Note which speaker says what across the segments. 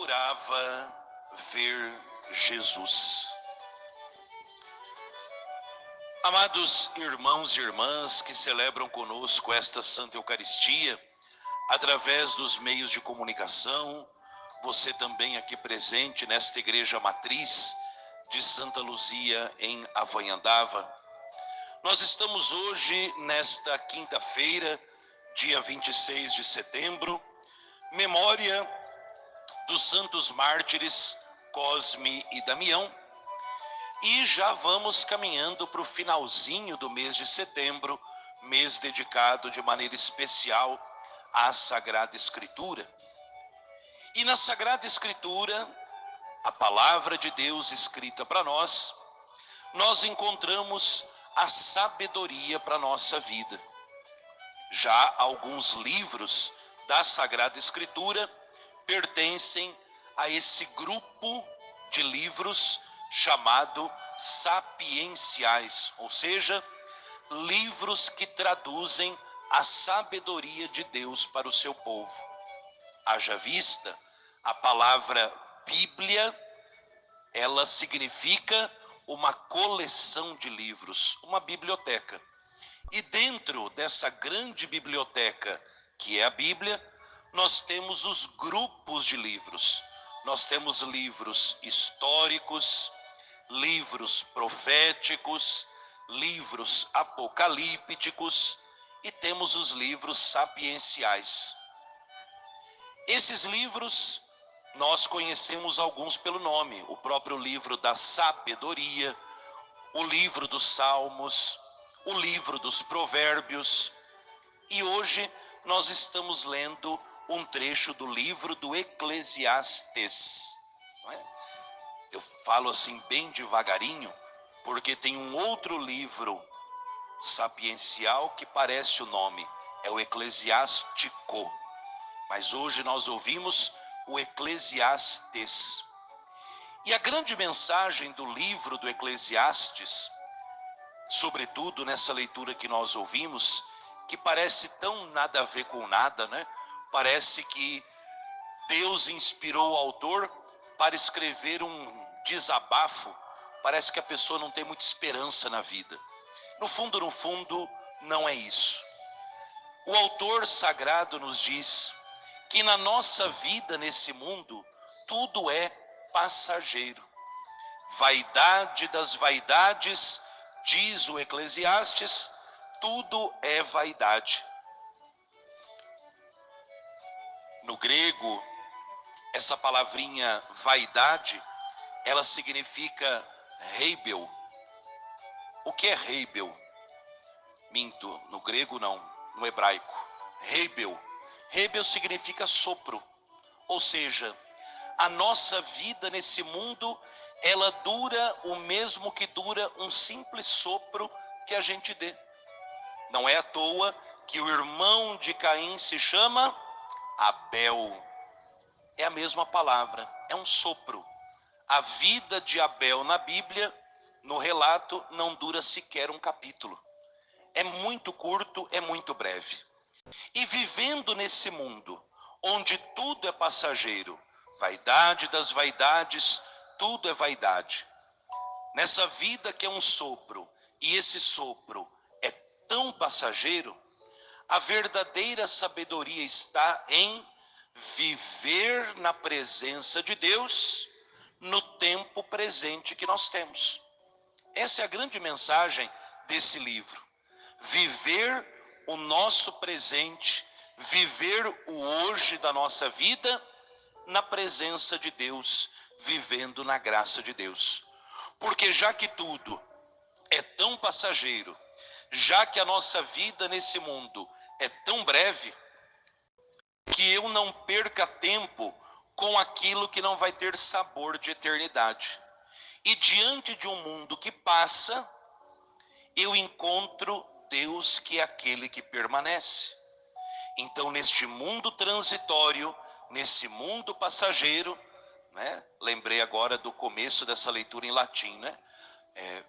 Speaker 1: procurava ver Jesus. Amados irmãos e irmãs que celebram conosco esta Santa Eucaristia, através dos meios de comunicação, você também aqui presente nesta igreja matriz de Santa Luzia em Avanhandava. Nós estamos hoje, nesta quinta-feira, dia 26 de setembro, memória dos santos mártires Cosme e Damião, e já vamos caminhando para o finalzinho do mês de setembro, mês dedicado de maneira especial à Sagrada Escritura. E na Sagrada Escritura, a palavra de Deus escrita para nós, nós encontramos a sabedoria para a nossa vida. Já alguns livros da Sagrada Escritura pertencem a esse grupo de livros chamado sapienciais, ou seja, livros que traduzem a sabedoria de Deus para o seu povo. Haja vista, a palavra Bíblia, ela significa uma coleção de livros, uma biblioteca. E dentro dessa grande biblioteca, que é a Bíblia, nós temos os grupos de livros. Nós temos livros históricos, livros proféticos, livros apocalípticos e temos os livros sapienciais. Esses livros, nós conhecemos alguns pelo nome, o próprio livro da sabedoria, o livro dos Salmos, o livro dos Provérbios, e hoje nós estamos lendo um trecho do livro do Eclesiastes. Não é? Eu falo assim bem devagarinho, porque tem um outro livro sapiencial que parece o nome, é o Eclesiástico. Mas hoje nós ouvimos o Eclesiastes. E a grande mensagem do livro do Eclesiastes, sobretudo nessa leitura que nós ouvimos, que parece tão nada a ver com nada, né? Parece que Deus inspirou o autor para escrever um desabafo. Parece que a pessoa não tem muita esperança na vida. No fundo, não é isso. O autor sagrado nos diz que na nossa vida nesse mundo, tudo é passageiro. Vaidade das vaidades, diz o Eclesiastes, tudo é vaidade. No grego, essa palavrinha vaidade, ela significa heibel. O que é heibel? Minto, no grego não, no hebraico. Heibel. Heibel significa sopro. Ou seja, a nossa vida nesse mundo, ela dura o mesmo que dura um simples sopro que a gente dê. Não é à toa que o irmão de Caim se chama Abel. É a mesma palavra, é um sopro. A vida de Abel na Bíblia, no relato, não dura sequer um capítulo. É muito curto, é muito breve. E vivendo nesse mundo, onde tudo é passageiro, vaidade das vaidades, tudo é vaidade. Nessa vida que é um sopro, e esse sopro é tão passageiro, a verdadeira sabedoria está em viver na presença de Deus no tempo presente que nós temos. Essa é a grande mensagem desse livro. Viver o nosso presente, viver o hoje da nossa vida na presença de Deus, vivendo na graça de Deus. Porque já que tudo é tão passageiro, já que a nossa vida nesse mundo é tão breve, que eu não perca tempo com aquilo que não vai ter sabor de eternidade. E diante de um mundo que passa, eu encontro Deus, que é aquele que permanece. Então, neste mundo transitório, nesse mundo passageiro, né? Lembrei agora do começo dessa leitura em latim, né?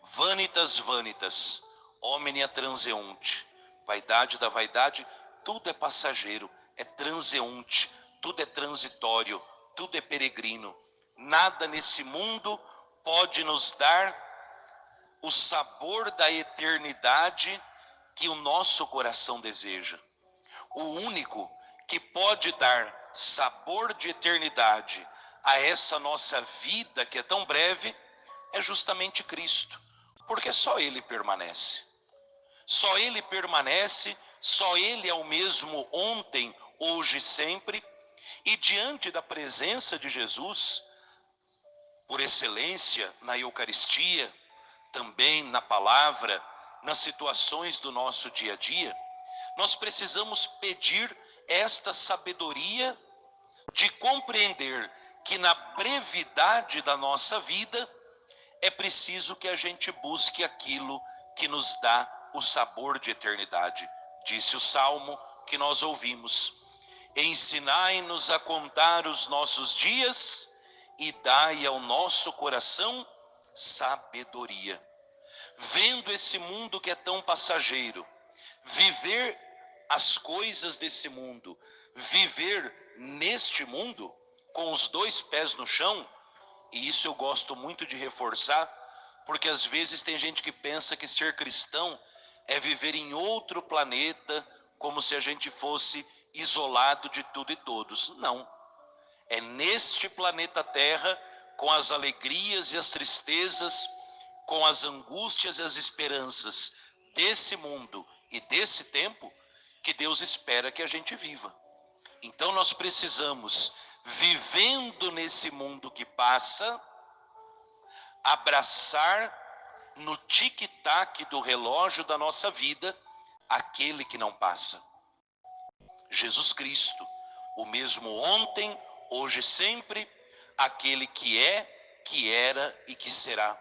Speaker 1: Vanitas vanitas, omnia transeunte. Vaidade da vaidade, tudo é passageiro, é transeunte, tudo é transitório. tudo é peregrino. Nada nesse mundo pode nos dar o sabor da eternidade que o nosso coração deseja. O único que pode dar sabor de eternidade a essa nossa vida que é tão breve é justamente Cristo, porque só Ele permanece. Só Ele permanece, só Ele é o mesmo ontem, hoje e sempre, e diante da presença de Jesus, por excelência na Eucaristia, também na palavra, nas situações do nosso dia a dia, nós precisamos pedir esta sabedoria de compreender que na brevidade da nossa vida é preciso que a gente busque aquilo que nos dá o sabor de eternidade. Disse o Salmo que nós ouvimos: ensinai-nos a contar os nossos dias e dai ao nosso coração sabedoria. Vendo esse mundo que é tão passageiro, viver as coisas desse mundo, viver neste mundo com os dois pés no chão, e isso eu gosto muito de reforçar, porque às vezes tem gente que pensa que ser cristão é viver em outro planeta, como se a gente fosse isolado de tudo e todos. Não. É neste planeta Terra, com as alegrias e as tristezas, com as angústias e as esperanças desse mundo e desse tempo, que Deus espera que a gente viva. Então nós precisamos, vivendo nesse mundo que passa, abraçar no tic-tac do relógio da nossa vida aquele que não passa. Jesus Cristo, o mesmo ontem, hoje e sempre, aquele que é, que era e que será,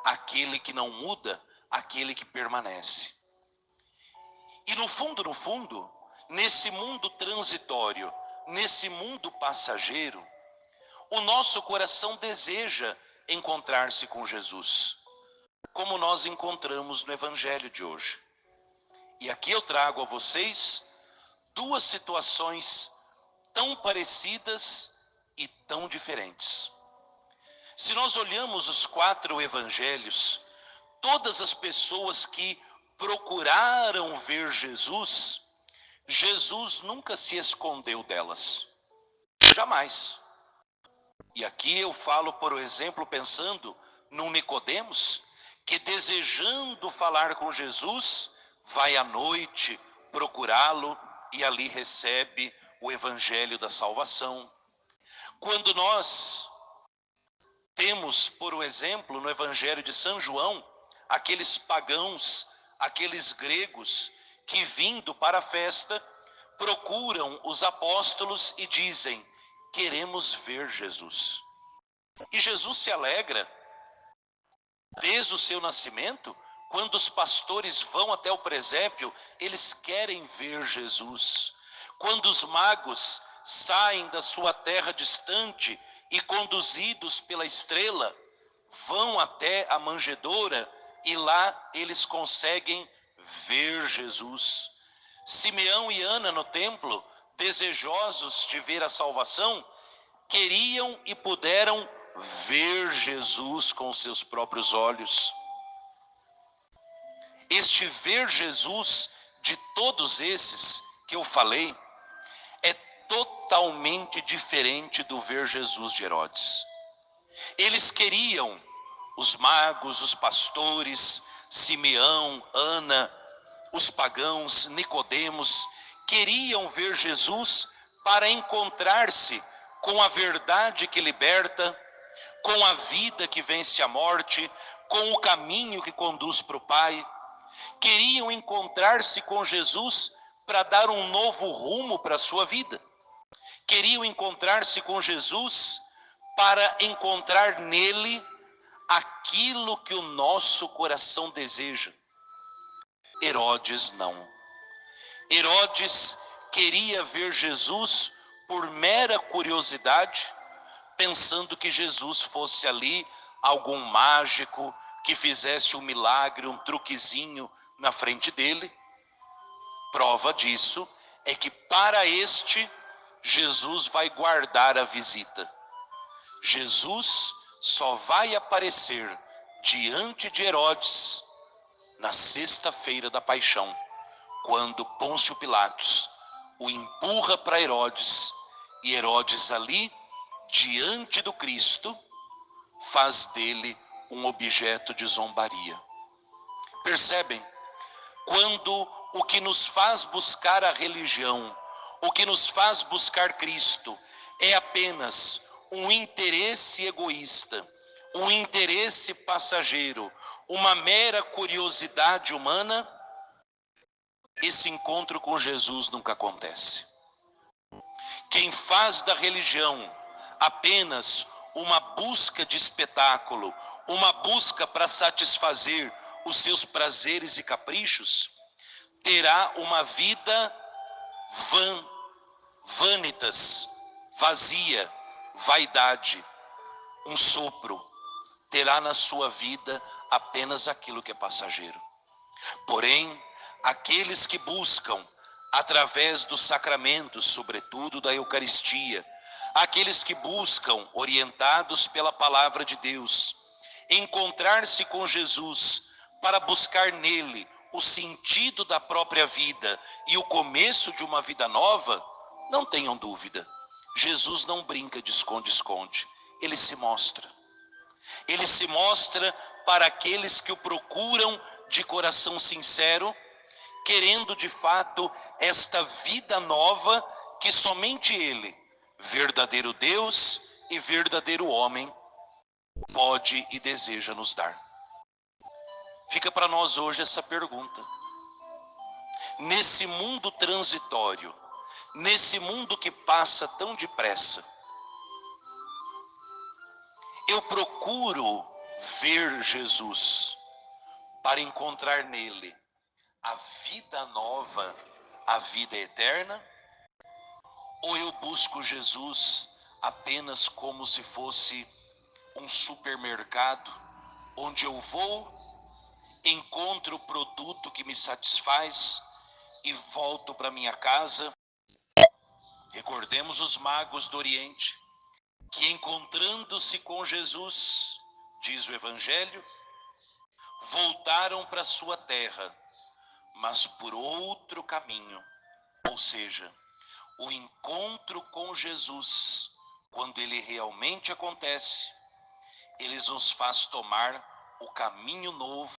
Speaker 1: aquele que não muda, aquele que permanece. E no fundo, nesse mundo transitório, nesse mundo passageiro, o nosso coração deseja encontrar-se com Jesus, como nós encontramos no Evangelho de hoje. E aqui eu trago a vocês duas situações tão parecidas e tão diferentes. Se nós olhamos os 4 evangelhos, todas as pessoas que procuraram ver Jesus, Jesus nunca se escondeu delas. Jamais. E aqui eu falo, por exemplo, pensando num Nicodemos, que desejando falar com Jesus, vai à noite procurá-lo e ali recebe o evangelho da salvação. Quando nós temos, por exemplo, no evangelho de São João, aqueles pagãos, aqueles gregos que, vindo para a festa, procuram os apóstolos e dizem: queremos ver Jesus. E Jesus se alegra desde o seu nascimento. Quando os pastores vão até o presépio, eles querem ver Jesus. Quando os magos saem da sua terra distante e, conduzidos pela estrela, vão até a manjedoura e lá eles conseguem ver Jesus. Simeão e Ana no templo, desejosos de ver a salvação, queriam e puderam ver Jesus com seus próprios olhos. Este ver Jesus de todos esses que eu falei é totalmente diferente do ver Jesus de Herodes. Eles queriam, os magos, os pastores, Simeão, Ana, os pagãos, Nicodemos, queriam ver Jesus para encontrar-se com a verdade que liberta, com a vida que vence a morte, com o caminho que conduz para o Pai. Queriam encontrar-se com Jesus para dar um novo rumo para a sua vida. Queriam encontrar-se com Jesus para encontrar nele aquilo que o nosso coração deseja. Herodes não. Herodes queria ver Jesus por mera curiosidade, pensando que Jesus fosse ali algum mágico que fizesse um milagre, um truquezinho na frente dele. Prova disso é que para este Jesus vai guardar a visita. Jesus só vai aparecer diante de Herodes na sexta-feira da paixão, quando Pôncio Pilatos o empurra para Herodes, e Herodes ali, diante do Cristo, faz dele um objeto de zombaria. Percebem? Quando o que nos faz buscar a religião, o que nos faz buscar Cristo, é apenas um interesse egoísta, um interesse passageiro, uma mera curiosidade humana, esse encontro com Jesus nunca acontece. Quem faz da religião apenas uma busca de espetáculo, uma busca para satisfazer os seus prazeres e caprichos, terá uma vida vanitas, vazia, vaidade, um sopro. Terá na sua vida apenas aquilo que é passageiro. Porém, aqueles que buscam, através dos sacramentos, sobretudo da Eucaristia, aqueles que buscam, orientados pela palavra de Deus, encontrar-se com Jesus para buscar nele o sentido da própria vida e o começo de uma vida nova, não tenham dúvida, Jesus não brinca de esconde-esconde, ele se mostra. Ele se mostra para aqueles que o procuram de coração sincero, querendo de fato esta vida nova que somente Ele, verdadeiro Deus e verdadeiro homem, pode e deseja nos dar. Fica para nós hoje essa pergunta. Nesse mundo transitório, nesse mundo que passa tão depressa, eu procuro ver Jesus para encontrar nele a vida nova, a vida eterna? Ou eu busco Jesus apenas como se fosse um supermercado, onde eu vou, encontro o produto que me satisfaz e volto para minha casa? Recordemos os magos do Oriente, que encontrando-se com Jesus, diz o Evangelho, voltaram para sua terra, mas por outro caminho. Ou seja, o encontro com Jesus, quando ele realmente acontece, ele nos faz tomar o caminho novo